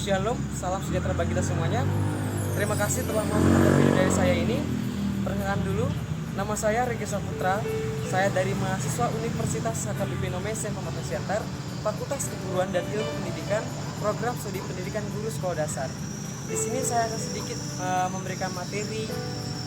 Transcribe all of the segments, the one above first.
Shalom, salam sejahtera bagi kita semuanya. Terima kasih telah mau menonton video dari saya ini. Perkenalkan dulu, nama saya Riki Saputra. Saya dari mahasiswa Universitas HKBP Indonesia Muhammad Center, Fakultas Keguruan dan Ilmu Pendidikan, Program Studi Pendidikan Guru Sekolah Dasar. Di sini saya akan sedikit memberikan materi,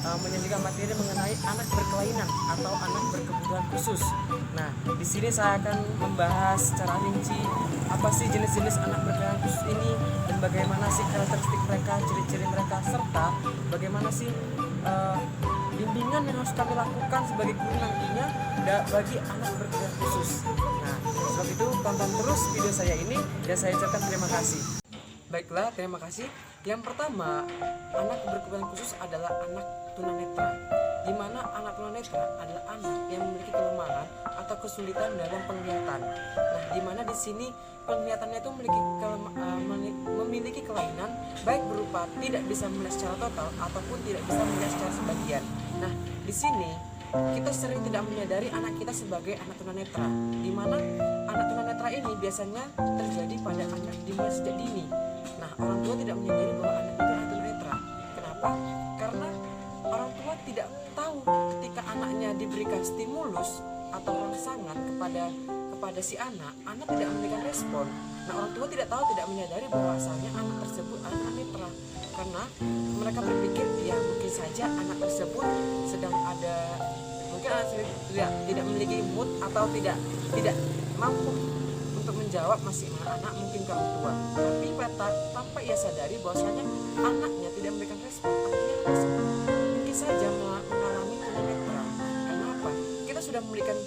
menyajikan materi mengenai anak berkelainan atau anak berkebutuhan khusus. Nah, di sini saya akan membahas secara rinci apa sih jenis-jenis anak berkelainan khusus ini dan bagaimana sih karakteristik mereka, ciri-ciri mereka, serta bagaimana sih bimbingan yang harus kami lakukan sebagai guru nantinya bagi anak berkebutuhan khusus. Nah, sebab itu tonton terus video saya ini dan saya ucapkan terima kasih. Baiklah, terima kasih. Yang pertama, anak berkebutuhan khusus adalah anak tunanetra, di mana anak tunanetra adalah anak yang memiliki kelemahan atau kesulitan dalam penglihatan. Nah, di mana di sini penglihatannya itu memiliki kelainan, baik berupa tidak bisa melihat secara total ataupun tidak bisa melihat secara sebagian. Nah, di sini kita sering tidak menyadari anak kita sebagai anak tunanetra, di mana anak tunanetra ini biasanya terjadi pada anak dimulai sejak dini. Nah, orang tua tidak menyadari bahwa anak itu anak tunanetra. Kenapa? Karena orang tua tidak tahu ketika anaknya diberikan stimulus atau rangsangan kepada si anak tidak memberikan respon. Nah, orang tua tidak tahu, tidak menyadari bahwasanya anak tersebut anak tunanetra, karena mereka berpikir ya mungkin saja anak tersebut sedang ada, mungkin anak tersebut tidak memiliki mood atau tidak mampu untuk menjawab masih anak mungkin ke orang tua. Tapi tanpa ia sadari bahwasanya anaknya tidak memberikan respon, artinya anak tersebut mungkin saja mengalami tunanetra. Karena apa? Kita sudah memberikan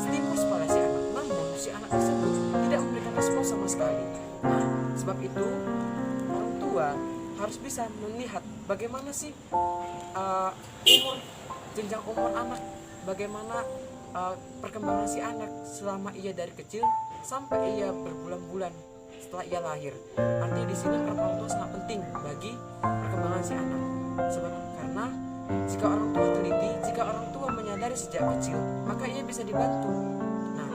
stimulus pada si anak, namun si anak tersebut tidak memberikan respon sama sekali. Nah, sebab itu orang tua harus bisa melihat bagaimana sih jenjang umur anak, bagaimana perkembangan si anak selama ia dari kecil sampai ia berbulan-bulan setelah ia lahir. Artinya di sini peran orang tua sangat penting bagi perkembangan si anak. Sebab karena jika orang tua teliti, jika orang tua menyadari sejak kecil, maka ia bisa dibantu. Nah,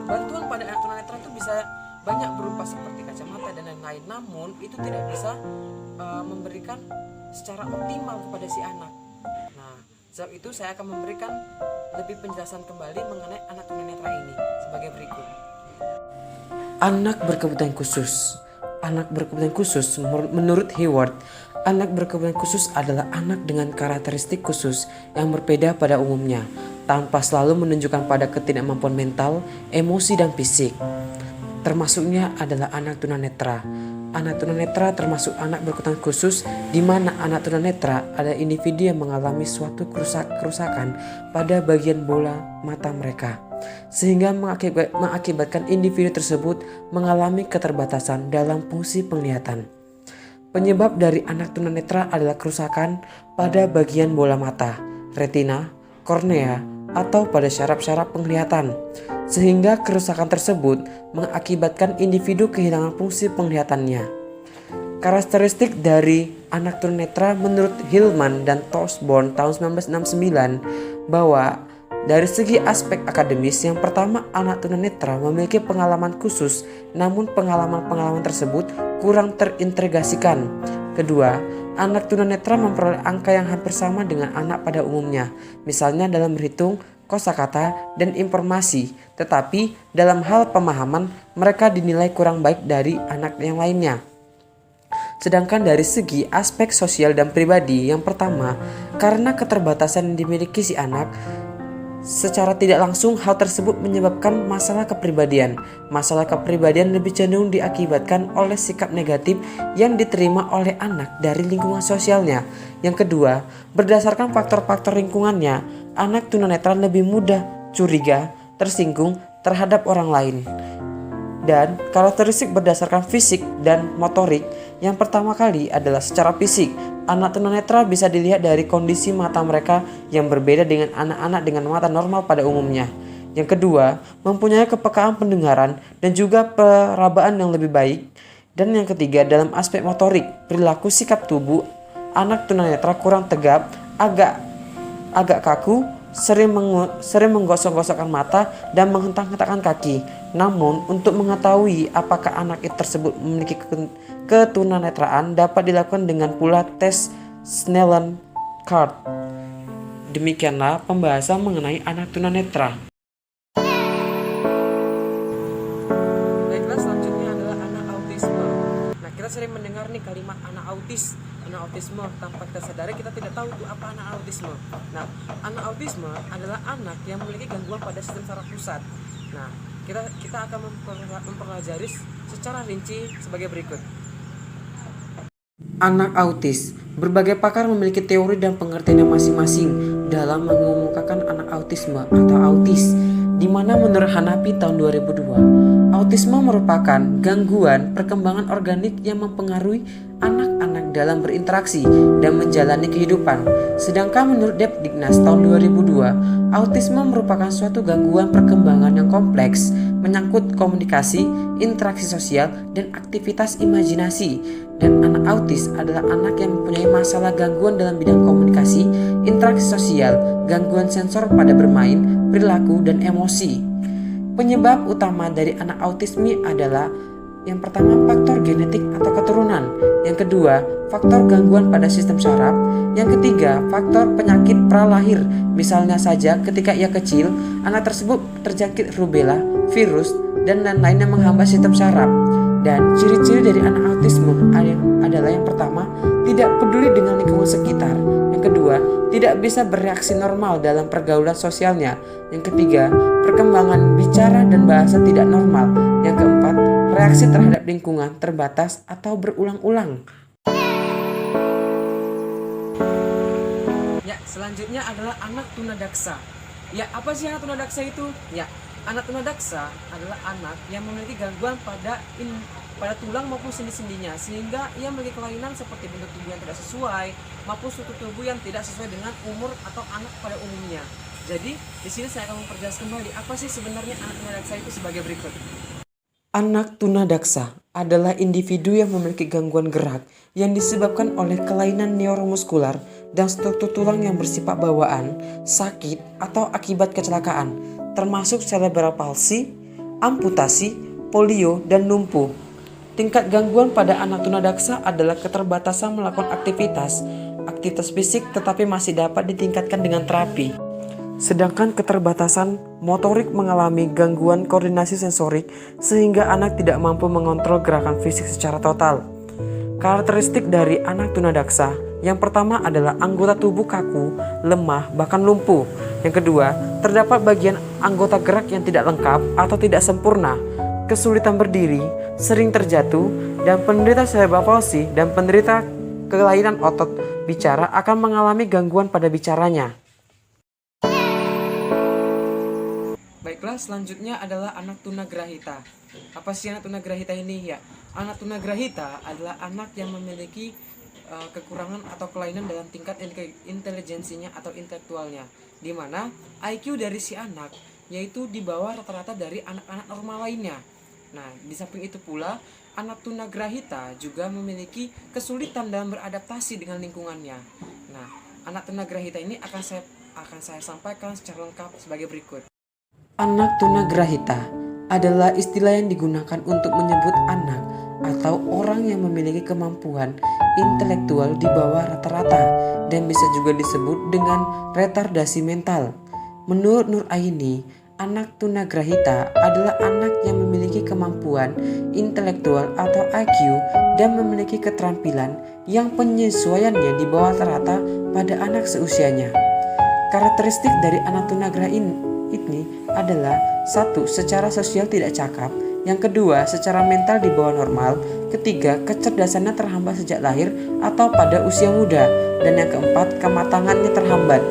bantuan pada anak tunanetra itu bisa banyak berupa seperti kacamata dan lain-lain. Namun itu tidak bisa memberikan secara optimal kepada si anak. Nah, sebab itu saya akan memberikan lebih penjelasan kembali mengenai anak tunanetra ini sebagai berikut. Anak berkebutuhan khusus. Anak berkebutuhan khusus menurut Hayward, anak berkebutuhan khusus adalah anak dengan karakteristik khusus yang berbeda pada umumnya, tanpa selalu menunjukkan pada ketidakmampuan mental, emosi, dan fisik. Termasuknya adalah anak tunanetra. Anak tunanetra termasuk anak berkebutuhan khusus, di mana anak tunanetra adalah individu yang mengalami suatu kerusakan pada bagian bola mata mereka, sehingga mengakibatkan individu tersebut mengalami keterbatasan dalam fungsi penglihatan. Penyebab dari anak tunanetra adalah kerusakan pada bagian bola mata, retina, kornea, atau pada syaraf-syaraf penglihatan, sehingga kerusakan tersebut mengakibatkan individu kehilangan fungsi penglihatannya. Karakteristik dari anak tunanetra menurut Hillman dan Tosborn tahun 1969 bahwa dari segi aspek akademis, yang pertama, anak tunanetra memiliki pengalaman khusus, namun pengalaman-pengalaman tersebut kurang terintegrasikan. Kedua, anak tunanetra memperoleh angka yang hampir sama dengan anak pada umumnya, misalnya dalam berhitung, kosakata, dan informasi, tetapi dalam hal pemahaman mereka dinilai kurang baik dari anak yang lainnya. Sedangkan dari segi aspek sosial dan pribadi, yang pertama, karena keterbatasan yang dimiliki si anak, secara tidak langsung hal tersebut menyebabkan masalah kepribadian. Masalah kepribadian lebih cenderung diakibatkan oleh sikap negatif yang diterima oleh anak dari lingkungan sosialnya. Yang kedua, berdasarkan faktor-faktor lingkungannya, anak tunanetra lebih mudah curiga, tersinggung terhadap orang lain. Dan karakteristik berdasarkan fisik dan motorik, yang pertama kali adalah secara fisik. Anak tunanetra bisa dilihat dari kondisi mata mereka yang berbeda dengan anak-anak dengan mata normal pada umumnya. Yang kedua, mempunyai kepekaan pendengaran dan juga perabaan yang lebih baik. Dan yang ketiga, dalam aspek motorik, perilaku sikap tubuh anak tunanetra kurang tegap, agak kaku, sering menggosok-gosokkan mata dan menghentak-hentakkan kaki. Namun, untuk mengetahui apakah anak tersebut memiliki ketunanetraan dapat dilakukan dengan pula tes Snellen-Card. Demikianlah pembahasan mengenai anak tunanetra. Baiklah, selanjutnya adalah anak autisme. Nah, kita sering mendengar nih kalimat anak autisme. Tanpa kita sadari kita tidak tahu itu apa anak autisme. Nah, anak autisme adalah anak yang memiliki gangguan pada sistem saraf pusat. Nah, kita akan mempelajari secara rinci sebagai berikut. Anak autis. Berbagai pakar memiliki teori dan pengertiannya masing-masing dalam mengemukakan anak autisme atau autis, di mana menurut Hanafi tahun 2002, autisme merupakan gangguan perkembangan organik yang mempengaruhi anak-anak dalam berinteraksi dan menjalani kehidupan. Sedangkan menurut Deb Dignas tahun 2002, autisme merupakan suatu gangguan perkembangan yang kompleks, menyangkut komunikasi, interaksi sosial, dan aktivitas imajinasi. Dan anak autis adalah anak yang mempunyai masalah gangguan dalam bidang komunikasi, interaksi sosial, gangguan sensor pada bermain, perilaku, dan emosi. Penyebab utama dari anak autisme adalah yang pertama faktor genetik atau keturunan, yang kedua faktor gangguan pada sistem saraf, yang ketiga faktor penyakit pralahir. Misalnya saja ketika ia kecil, anak tersebut terjangkit rubella, virus, dan lain-lain yang menghambat sistem saraf. Dan ciri-ciri dari anak autisme adalah yang pertama, tidak peduli dengan lingkungan sekitar. Yang kedua, tidak bisa bereaksi normal dalam pergaulan sosialnya. Yang ketiga, perkembangan bicara dan bahasa tidak normal. Yang keempat, reaksi terhadap lingkungan terbatas atau berulang-ulang. Ya, selanjutnya adalah anak tunadaksa. Ya, apa sih anak tunadaksa itu? Ya, anak tunadaksa adalah anak yang memiliki gangguan pada tulang maupun sendi-sendinya, sehingga ia memiliki kelainan seperti bentuk tubuh yang tidak sesuai maupun struktur tubuh yang tidak sesuai dengan umur atau anak pada umumnya. Jadi, di sini saya akan memperjelas kembali apa sih sebenarnya anak tunadaksa itu sebagai berikut. Anak tunadaksa adalah individu yang memiliki gangguan gerak yang disebabkan oleh kelainan neuromuskular dan struktur tulang yang bersifat bawaan, sakit, atau akibat kecelakaan, termasuk cerebral palsy, amputasi, polio, dan lumpuh. Tingkat gangguan pada anak tunadaksa adalah keterbatasan melakukan aktivitas fisik tetapi masih dapat ditingkatkan dengan terapi. Sedangkan keterbatasan motorik mengalami gangguan koordinasi sensorik sehingga anak tidak mampu mengontrol gerakan fisik secara total. Karakteristik dari anak tunadaksa, yang pertama adalah anggota tubuh kaku, lemah, bahkan lumpuh. Yang kedua, terdapat bagian anggota gerak yang tidak lengkap atau tidak sempurna, kesulitan berdiri, sering terjatuh, dan penderita cerebral palsy dan penderita kelainan otot bicara akan mengalami gangguan pada bicaranya. Baiklah, selanjutnya adalah anak tunagrahita. Apa sih anak tunagrahita ini? Ya, anak tunagrahita adalah anak yang memiliki kekurangan atau kelainan dalam tingkat intelijensinya atau intelektualnya, di mana IQ dari si anak yaitu di bawah rata-rata dari anak-anak normal lainnya. Nah, di samping itu pula, anak tunagrahita juga memiliki kesulitan dalam beradaptasi dengan lingkungannya. Nah, anak tunagrahita ini akan saya sampaikan secara lengkap sebagai berikut. Anak tunagrahita adalah istilah yang digunakan untuk menyebut anak atau orang yang memiliki kemampuan intelektual di bawah rata-rata dan bisa juga disebut dengan retardasi mental. Menurut Nur Aini, anak tunagrahita adalah anak yang memiliki kemampuan intelektual atau IQ dan memiliki keterampilan yang penyesuaiannya di bawah rata-rata pada anak seusianya. Karakteristik dari anak tunagrahita ini adalah: 1. Secara sosial tidak cakap. Yang kedua, secara mental di bawah normal. Ketiga, kecerdasannya terhambat sejak lahir atau pada usia muda. Dan yang keempat, kematangannya terhambat.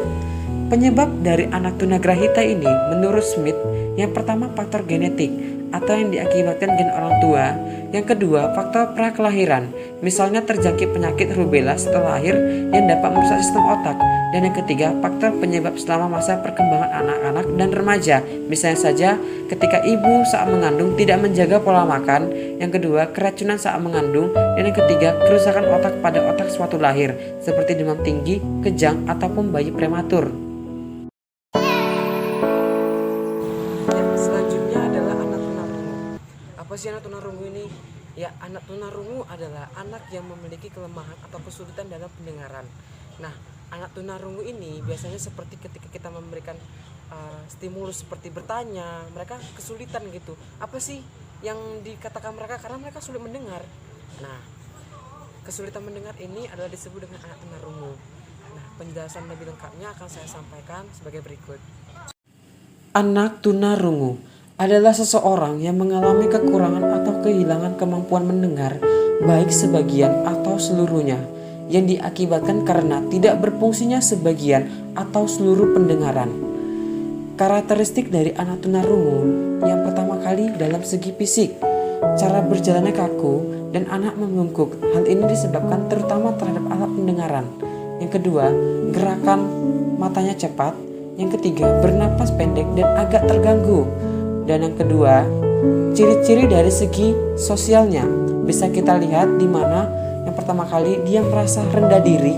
Penyebab dari anak tunagrahita ini menurut Smith, yang pertama faktor genetik atau yang diakibatkan gen orang tua. Yang kedua, faktor prakelahiran, misalnya terjangkit penyakit rubella setelah lahir yang dapat merusak sistem otak. Dan yang ketiga, faktor penyebab selama masa perkembangan anak-anak dan remaja, misalnya saja ketika ibu saat mengandung tidak menjaga pola makan. Yang kedua, keracunan saat mengandung. Dan yang ketiga, kerusakan otak pada otak sewaktu lahir, seperti demam tinggi, kejang, ataupun bayi prematur. sih anak tunarungu ini? Ya, anak tunarungu adalah anak yang memiliki kelemahan atau kesulitan dalam pendengaran. Nah, anak tunarungu ini biasanya seperti ketika kita memberikan stimulus seperti bertanya, mereka kesulitan gitu. Apa sih yang dikatakan mereka, karena mereka sulit mendengar. Nah, kesulitan mendengar ini adalah disebut dengan anak tunarungu. Nah, penjelasan lebih lengkapnya akan saya sampaikan sebagai berikut. Anak tunarungu adalah seseorang yang mengalami kekurangan atau kehilangan kemampuan mendengar, baik sebagian atau seluruhnya, yang diakibatkan karena tidak berfungsinya sebagian atau seluruh pendengaran. Karakteristik dari anak tunarungu yang pertama kali dalam segi fisik, cara berjalannya kaku dan anak membungkuk. Hal ini disebabkan terutama terhadap alat pendengaran. Yang kedua, gerakan matanya cepat. Yang ketiga, bernapas pendek dan agak terganggu. Dan yang kedua, ciri-ciri dari segi sosialnya bisa kita lihat di mana yang pertama kali dia merasa rendah diri,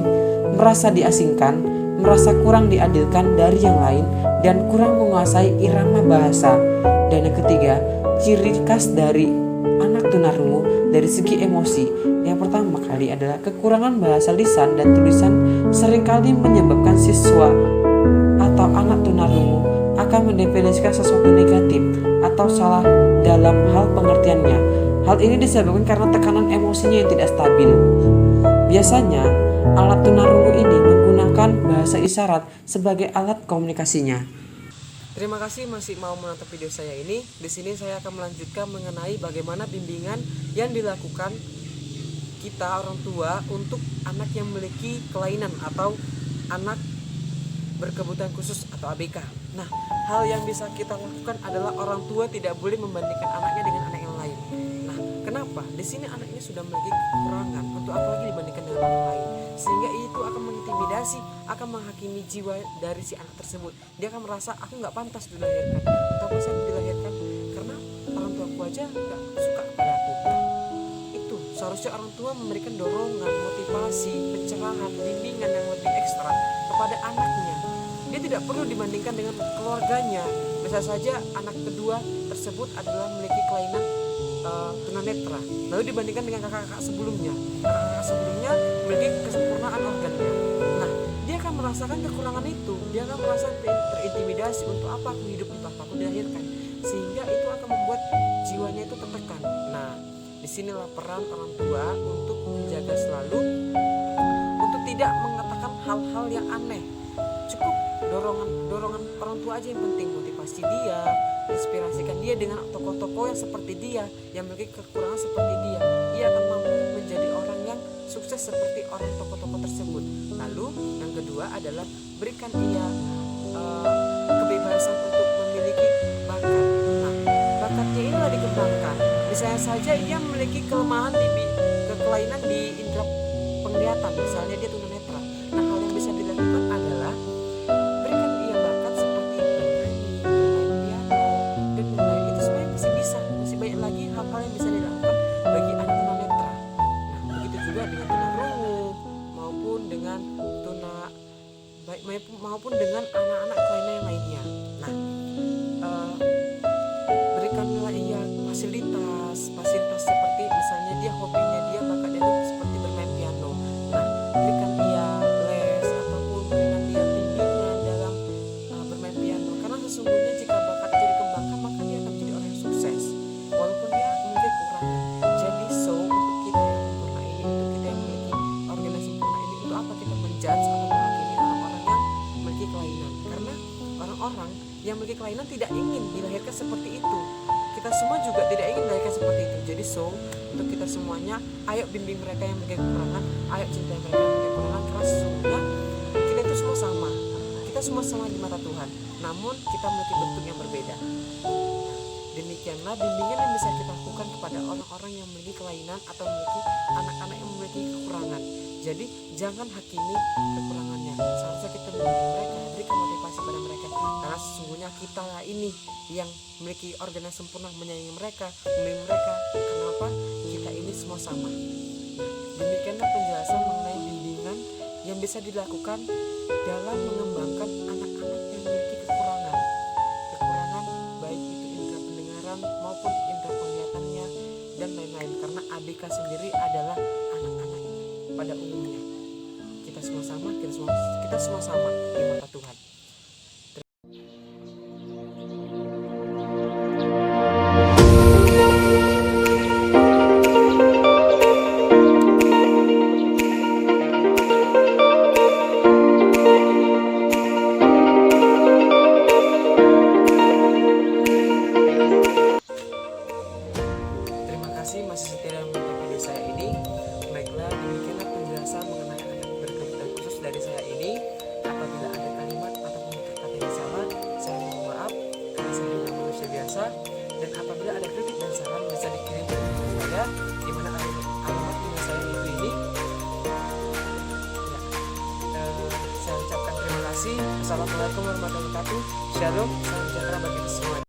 merasa diasingkan, merasa kurang diadilkan dari yang lain, dan kurang menguasai irama bahasa. Dan yang ketiga, ciri khas dari anak tunarungu dari segi emosi. Yang pertama kali adalah kekurangan bahasa lisan dan tulisan seringkali menyebabkan siswa atau anak tunarungu akan mendefinisikan sesuatu negatif atau salah dalam hal pengertiannya. Hal ini disebabkan karena tekanan emosinya yang tidak stabil. Biasanya, alat tunarungu ini menggunakan bahasa isyarat sebagai alat komunikasinya. Terima kasih masih mau menonton video saya ini. Di sini saya akan melanjutkan mengenai bagaimana bimbingan yang dilakukan kita orang tua untuk anak yang memiliki kelainan atau anak berkebutuhan khusus atau ABK. Nah, hal yang bisa kita lakukan adalah orang tua tidak boleh membandingkan anaknya dengan anak yang lain. Nah, kenapa? Di sini anak ini sudah memiliki kekurangan, untuk apa lagi dibandingkan dengan orang lain? Sehingga itu akan mengintimidasi, akan menghakimi jiwa dari si anak tersebut. Dia akan merasa, aku nggak pantas dilahirkan. Atau saya dilahirkan karena orang tuaku aja nggak suka kepada aku. Nah, itu seharusnya orang tua memberikan dorongan, motivasi, pencerahan, bimbingan yang lebih ekstra kepada anaknya. Dia tidak perlu dibandingkan dengan keluarganya. Bisa saja anak kedua tersebut adalah memiliki kelainan tunanetra, lalu dibandingkan dengan kakak-kakak sebelumnya. Kakak-kakak sebelumnya memiliki kesempurnaan organnya. Nah, dia akan merasakan kekurangan itu. Dia akan merasa terintimidasi, untuk apa aku hidup, untuk apa aku dilahirkan. Sehingga itu akan membuat jiwanya itu tertekan. Nah, disinilah peran orang tua untuk menjaga selalu, untuk tidak mengatakan hal-hal yang aneh. Cukup dorongan orang tua aja yang penting, motivasi dia, inspirasikan dia dengan tokoh-tokoh yang seperti dia, yang memiliki kekurangan seperti dia. Ia akan mampu menjadi orang yang sukses seperti orang tokoh-tokoh tersebut. Lalu yang kedua adalah berikan ia kebebasan untuk memiliki bakat. Nah, bakatnya inilah dikembangkan. Misalnya saja ia memiliki kelemahan kelainan di indera penglihatan, misalnya dia tunanetra. Nah, hal yang bisa dilakukan adalah berikan ia bakat seperti bernyanyi, bermain piano, dan lain-lain. Itu sebenarnya masih bisa, masih banyak lagi hal-hal yang bisa dilakukan bagi anak tunanetra. Nah, begitu juga dengan tunarungu maupun dengan anak-anak kelainan yang lainnya. Nah, berikanlah ia fasilitas seperti misalnya dia hobinya, dia bakatnya itu seperti bermain piano. Nah, berikan ia les ataupun berikan dia bimbingan dalam bermain piano, karena sesungguhnya jika bakat itu dikembangkan maka dia akan menjadi orang yang sukses walaupun dia memiliki kekurangan. Jadi untuk kita yang sempurna ini, untuk kita yang memiliki organ yang sempurna ini, untuk apa kita menjudge atau menghakimi orang-orang yang memiliki kelainan? Karena orang-orang yang memiliki kelainan tidak ingin dilahirkan seperti itu. Kita semua juga tidak ingin dilahirkan seperti itu. Jadi untuk kita semuanya, ayo bimbing mereka yang memiliki kekurangan, ayo cintai mereka yang memiliki kekurangan, karena sesungguhnya kita itu semua sama. Kita semua sama di mata Tuhan, namun kita memiliki bentuk yang berbeda. Demikianlah bimbingan yang bisa kita lakukan kepada orang-orang yang memiliki kelainan atau memiliki anak-anak yang memiliki kekurangan. Jadi jangan hakimi kekurangannya. Seharusnya kita membimbing mereka, berikan motivasi pada mereka, karena sesungguhnya kita ini yang memiliki organ yang sempurna, menyayangi mereka, membimbing mereka. Kenapa? Kita ini semua sama. Demikianlah penjelasan mengenai bimbingan yang bisa dilakukan dalam mengembangkan anak-anak yang memiliki kekurangan baik itu indera pendengaran pendengaran maupun indera penglihatannya dan lain-lain, karena ABK sendiri adalah anak-anak pada umumnya. Kita semua sama, kita semua sama di mata Tuhan. Terima kasih masih setia menonton video saya ini. Baiklah, demikianlah penjelasan mengenai anak berkebutuhan khusus dari saya ini. Apabila ada kalimat ataupun kata yang salah, saya mohon maaf karena saya juga manusia biasa. Dan apabila ada kritik dan saran, bisa dikirim ke email saya, di mana alamat email saya itu ini. Saya ucapkan terima kasih. Assalamualaikum warahmatullahi wabarakatuh. Shalom, salam sejahtera bagi kita semua.